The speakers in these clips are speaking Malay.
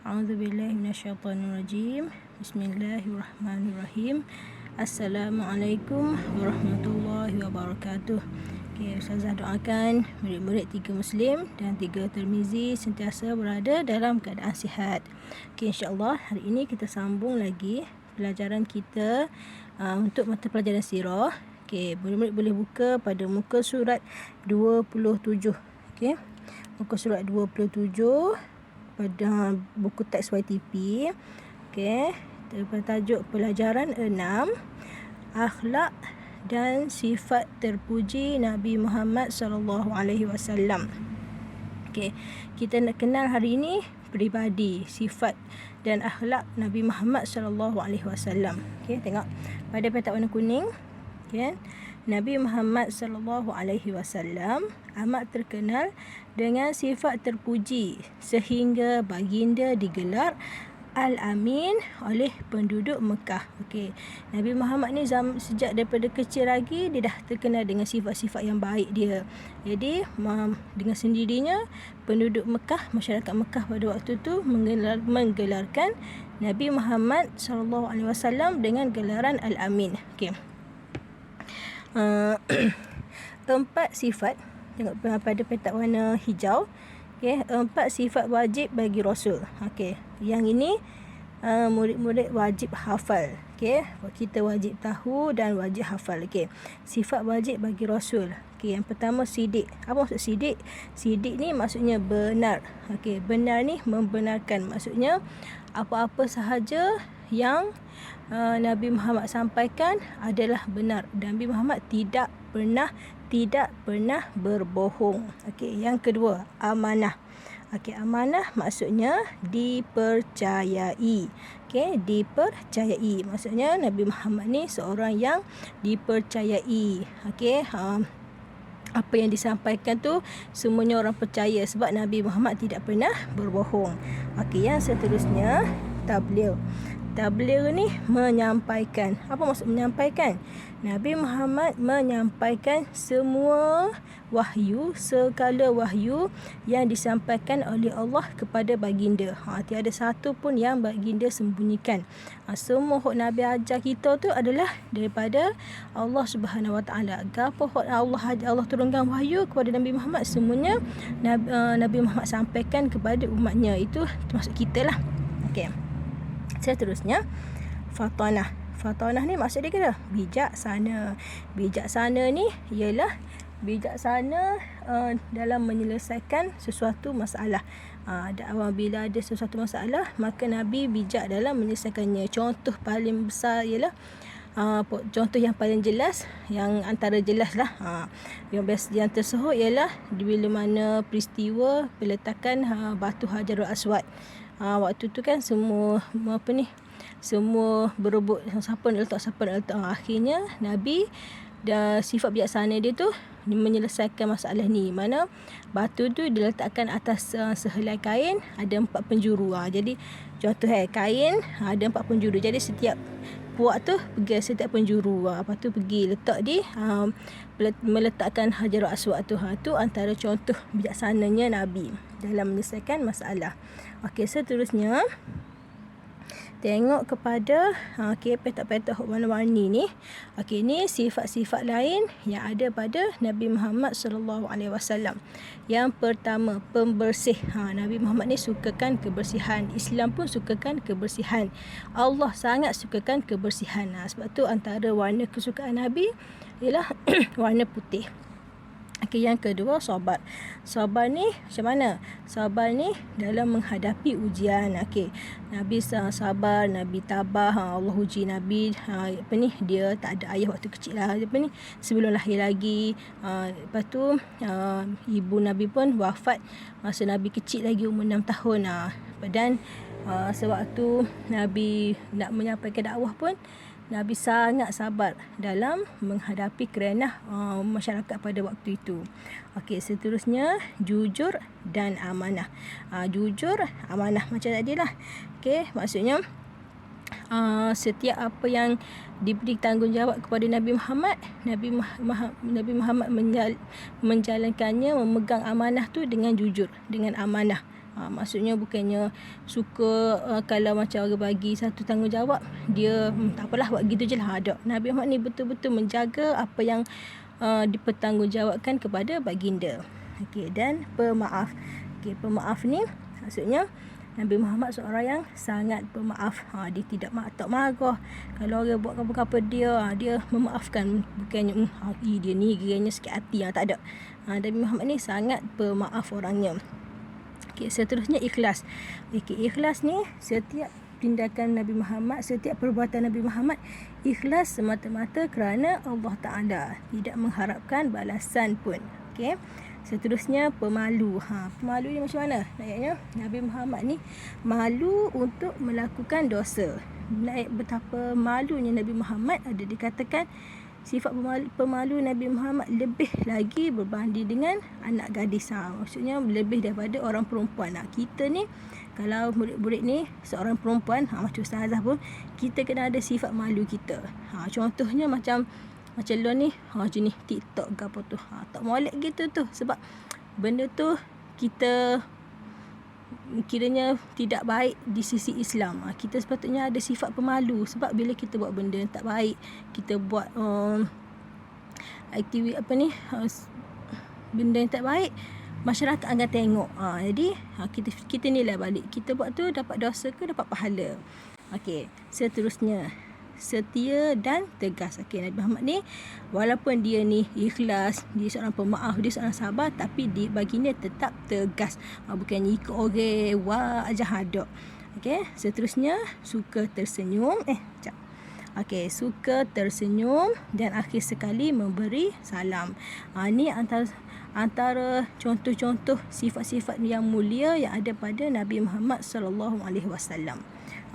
A'udzubillahi minasyaitonirrajim. Bismillahirrahmanirrahim. Assalamualaikum warahmatullahi wabarakatuh. Okay, Ustazah doakan murid-murid 3 Muslim dan 3 Tirmizi sentiasa berada dalam keadaan sihat. Okay, insyaAllah hari ini kita sambung lagi pelajaran kita untuk mata pelajaran sirah. Okay, murid-murid boleh buka pada muka surat 27. Okay, muka surat 27 pada buku teks YTP. Okey, tajuk pelajaran 6, akhlak dan sifat terpuji Nabi Muhammad sallallahu alaihi wasallam. Okey, kita nak kenal hari ini peribadi, sifat dan akhlak Nabi Muhammad sallallahu alaihi wasallam. Okey, tengok pada petak warna kuning. Okey, Nabi Muhammad sallallahu alaihi wasallam amat terkenal dengan sifat terpuji sehingga baginda digelar Al-Amin oleh penduduk Mekah. Okey, Nabi Muhammad ni sejak daripada kecil lagi dia dah terkenal dengan sifat-sifat yang baik dia. Jadi dengan sendirinya penduduk Mekah, masyarakat Mekah pada waktu tu menggelarkan Nabi Muhammad sallallahu alaihi wasallam dengan gelaran Al-Amin. Okey. 4 sifat, tengok pada petak warna hijau. Okey, 4 sifat wajib bagi Rasul. Okey, yang ini murid-murid wajib hafal. Okey, kita wajib tahu dan wajib hafal. Okey, sifat wajib bagi Rasul. Okey, yang pertama sidik. Apa maksud sidik? Sidik ni maksudnya benar. Okey, benar ni membenarkan. Maksudnya apa-apa sahaja yang Nabi Muhammad sampaikan adalah benar. Nabi Muhammad tidak pernah berbohong. Okey, yang kedua, amanah. Okey, amanah maksudnya dipercayai. Okey, dipercayai. Maksudnya Nabi Muhammad ni seorang yang dipercayai. Okey, apa yang disampaikan tu semuanya orang percaya sebab Nabi Muhammad tidak pernah berbohong. Okey, yang seterusnya tabligh. Tabligh ni menyampaikan. Apa maksud menyampaikan? Nabi Muhammad menyampaikan semua wahyu, segala wahyu yang disampaikan oleh Allah kepada baginda. Tiada satu pun yang baginda sembunyikan. Semua hak Nabi ajar kita tu adalah daripada Allah Subhanahu Wa Taala. Gapo hak Allah turunkan wahyu kepada Nabi Muhammad, semuanya Nabi Muhammad sampaikan kepada umatnya. Itu termasuk kita lah. Okey. Seterusnya fatanah. Fatanah ni maksud dia kata bijaksana. Bijaksana ni ialah bijaksana dalam menyelesaikan sesuatu masalah. Bila ada sesuatu masalah, maka Nabi bijak dalam menyelesaikannya. Contoh paling besar ialah contoh yang paling jelas, yang antara jelas lah, yang tersebut ialah bila mana peristiwa peletakan batu Hajarul Aswad. Waktu tu kan semua berebut siapa nak letak. Akhirnya Nabi sifat bijaksana dia tu menyelesaikan masalah ni. Mana batu tu diletakkan atas sehelai kain, ada 4 penjuru. Jadi contoh kain ada 4 penjuru. Jadi setiap puak tu pergi setiap penjuru. Lepas tu pergi letak di meletakkan Hajarul Aswad tu. Tu antara contoh bijaksananya Nabi dalam menyelesaikan masalah. Okey, seterusnya tengok kepada petak-petak warna-warni ni. Okey, ni sifat-sifat lain yang ada pada Nabi Muhammad sallallahu alaihi wasallam. Yang pertama, pembersih. Nabi Muhammad ni sukakan kebersihan. Islam pun sukakan kebersihan. Allah sangat sukakan kebersihan. Sebab tu antara warna kesukaan Nabi ialah warna putih. Okey, yang kedua sabar. Sabar ni macam mana? Sabar ni dalam menghadapi ujian. Okey, Nabi sabar, Nabi tabah. Allah uji Nabi, dia tak ada ayah waktu kecil lah, sebelum lahir lagi. Lepas tu ibu Nabi pun wafat masa Nabi kecil lagi, umur 6 tahun. Dan sewaktu Nabi nak menyampaikan dakwah pun Nabi sangat sabar dalam menghadapi kerenah masyarakat pada waktu itu. Okey, seterusnya jujur dan amanah. Jujur, amanah macam tadi lah. Okey, maksudnya setiap apa yang diberi tanggungjawab kepada Nabi Muhammad, Nabi Muhammad menjalankannya, memegang amanah tu dengan jujur, dengan amanah. Maksudnya bukannya suka kalau macam orang bagi satu tanggungjawab, dia tak apalah buat gitu je lah. Tak. Nabi Muhammad ni betul-betul menjaga apa yang dipertanggungjawabkan kepada baginda. Okey, dan pemaaf. Okey, pemaaf ni maksudnya Nabi Muhammad seorang yang sangat pemaaf. Dia tidak tak marah. Kalau orang buat apa-apa dia memaafkan. Bukannya dia ni kiranya sikit hati. Tak ada. Nabi Muhammad ni sangat pemaaf orangnya. Okey, seterusnya ikhlas. Okey, ikhlas ni setiap tindakan Nabi Muhammad, setiap perbuatan Nabi Muhammad ikhlas semata-mata kerana Allah Ta'ala, tidak mengharapkan balasan pun. Okey. Seterusnya pemalu. Pemalu ni macam mana? Ayatnya Nabi Muhammad ni malu untuk melakukan dosa. Betapa malunya Nabi Muhammad, ada dikatakan sifat pemalu Nabi Muhammad lebih lagi berbanding dengan anak gadis. Maksudnya lebih daripada orang perempuan. Kita ni kalau murid-murid ni seorang perempuan, macam ustazah pun, kita kena ada sifat malu kita. Contohnya macam lo ni, macam ni TikTok ke apa tu, tak molek gitu tu, sebab benda tu kita kiranya tidak baik di sisi Islam. Kita sepatutnya ada sifat pemalu, sebab bila kita buat benda yang tak baik, kita buat aktiviti benda yang tak baik, masyarakat akan tengok. Jadi kita nilai balik, kita buat tu dapat dosa ke dapat pahala. Okey, seterusnya setia dan tegas. Okey, Nabi Muhammad ni walaupun dia ni ikhlas, dia seorang pemaaf, dia seorang sabar, tapi baginda tetap tegas. Bukannya ikut orang wah aja hadap. Okey, seterusnya suka tersenyum. Okey, suka tersenyum dan akhir sekali memberi salam. Ni antara contoh-contoh sifat-sifat yang mulia yang ada pada Nabi Muhammad sallallahu alaihi wasallam.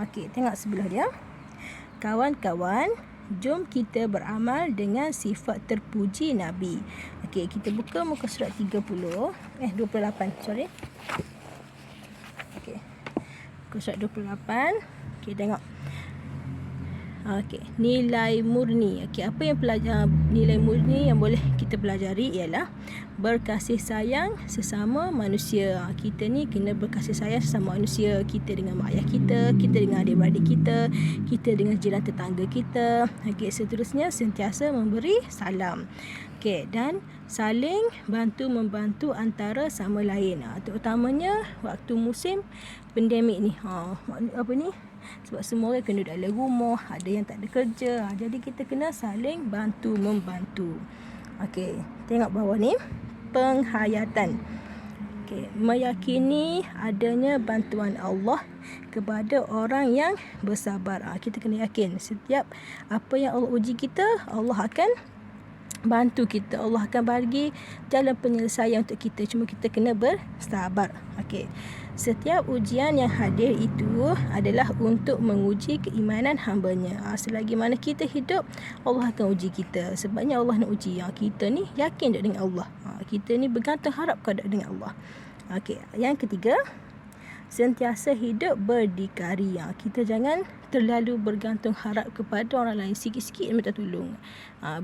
Okey, tengok sebelah dia. Kawan-kawan, jom kita beramal dengan sifat terpuji Nabi. Okey, kita buka muka surat 28, sorry. Okey, muka surat 28. Okey, tengok. Okey, nilai murni. Okey, apa yang nilai murni yang boleh kita pelajari ialah berkasih sayang sesama manusia. Kita ni kena berkasih sayang sesama manusia. Kita dengan mak ayah kita, kita dengan adik-beradik kita, kita dengan jiran tetangga kita. Okey, seterusnya sentiasa memberi salam. Okey, dan saling bantu-membantu antara sama lain. Terutamanya waktu musim pandemik ni. Apa ni? Sebab semua orang kena duduk dalam rumah, ada yang tak ada kerja. Jadi kita kena saling bantu-membantu. Okey, tengok bawah ni. Penghayatan. Okey, meyakini adanya bantuan Allah kepada orang yang bersabar. Kita kena yakin setiap apa yang Allah uji kita, Allah akan bantu kita. Allah akan bagi jalan penyelesaian untuk kita. Cuma kita kena bersabar. Okey. Setiap ujian yang hadir itu adalah untuk menguji keimanan hamba-Nya. Selagi mana kita hidup, Allah akan uji kita. Sebabnya Allah nak uji kita ni yakin dengan Allah. Kita ni bergantung harap kepada dengan Allah. Okey, yang ketiga, sentiasa hidup berdikari. Kita jangan terlalu bergantung harap kepada orang lain. Sikit-sikit minta tolong.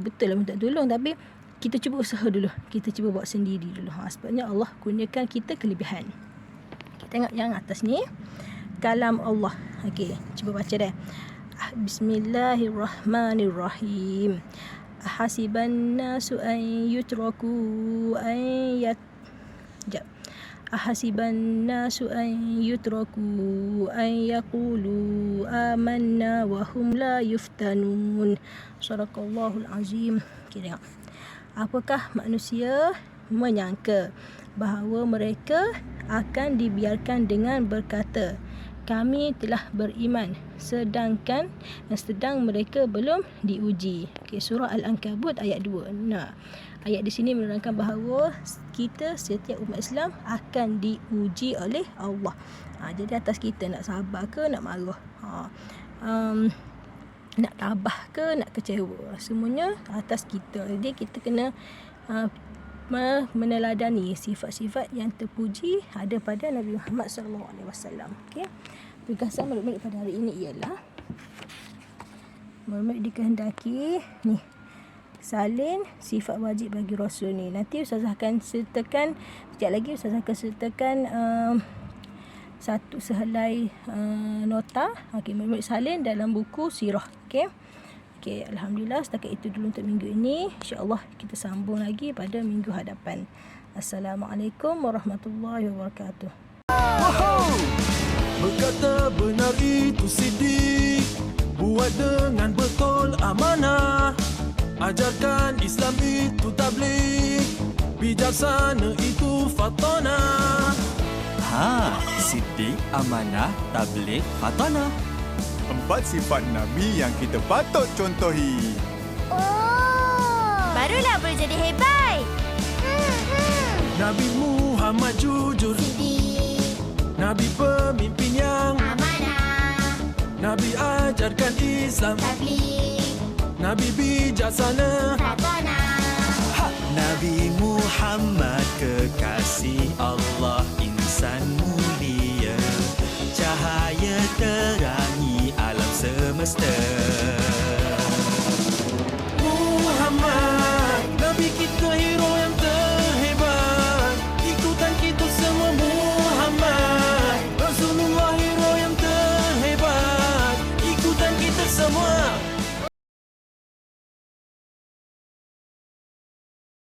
Betul lah minta tolong, tapi kita cuba usaha dulu. Kita cuba buat sendiri dulu. Sebabnya Allah kurniakan kita kelebihan. Tengok yang atas ni, kalam Allah. Okey, cuba baca dah. Bismillahirrahmanirrahim. Ahasiban nasu an yutraku Ahasiban nasu an yutraku an yaqulu amanna wa hum la yuftanun. Sadaqallahul azim. Okey, tengok. Apakah manusia menyangka bahawa mereka akan dibiarkan dengan berkata, kami telah beriman, sedang mereka belum diuji. Okay, surah Al-Ankabut ayat 2. Ayat di sini menerangkan bahawa kita setiap umat Islam akan diuji oleh Allah. Jadi atas kita nak sabar ke nak marah, nak tabah ke nak kecewa, semuanya atas kita. Jadi kita kena meneladani sifat-sifat yang terpuji ada pada Nabi Muhammad SAW. Okey. Tugasan murid-murid pada hari ini ialah murid-murid dikehendaki ni salin sifat wajib bagi Rasul ni. Nanti Ustazah akan sertakan, sekejap lagi Ustazah akan sertakan satu sehelai nota murid-murid salin dalam buku sirah. Okey. Okey, alhamdulillah setakat itu dulu untuk minggu ini. Insya-Allah kita sambung lagi pada minggu hadapan. Assalamualaikum warahmatullahi wabarakatuh. Wow! Berkata benar itu Siddiq, buat dengan betul amanah, ajarkan Islam itu tabligh, bijaksana itu Fatona. Siddiq, amanah, tabligh, Fatona. 4 sifat Nabi yang kita patut contohi. Barulah boleh jadi hebat. Nabi Muhammad jujur, Siddiq, Nabi pemimpin yang amanah, Nabi ajarkan Islam, tabligh, Nabi bijaksana. Fatona. Nabi Muhammad kekasih Allah, insan mulia, cahaya terangi alam semesta.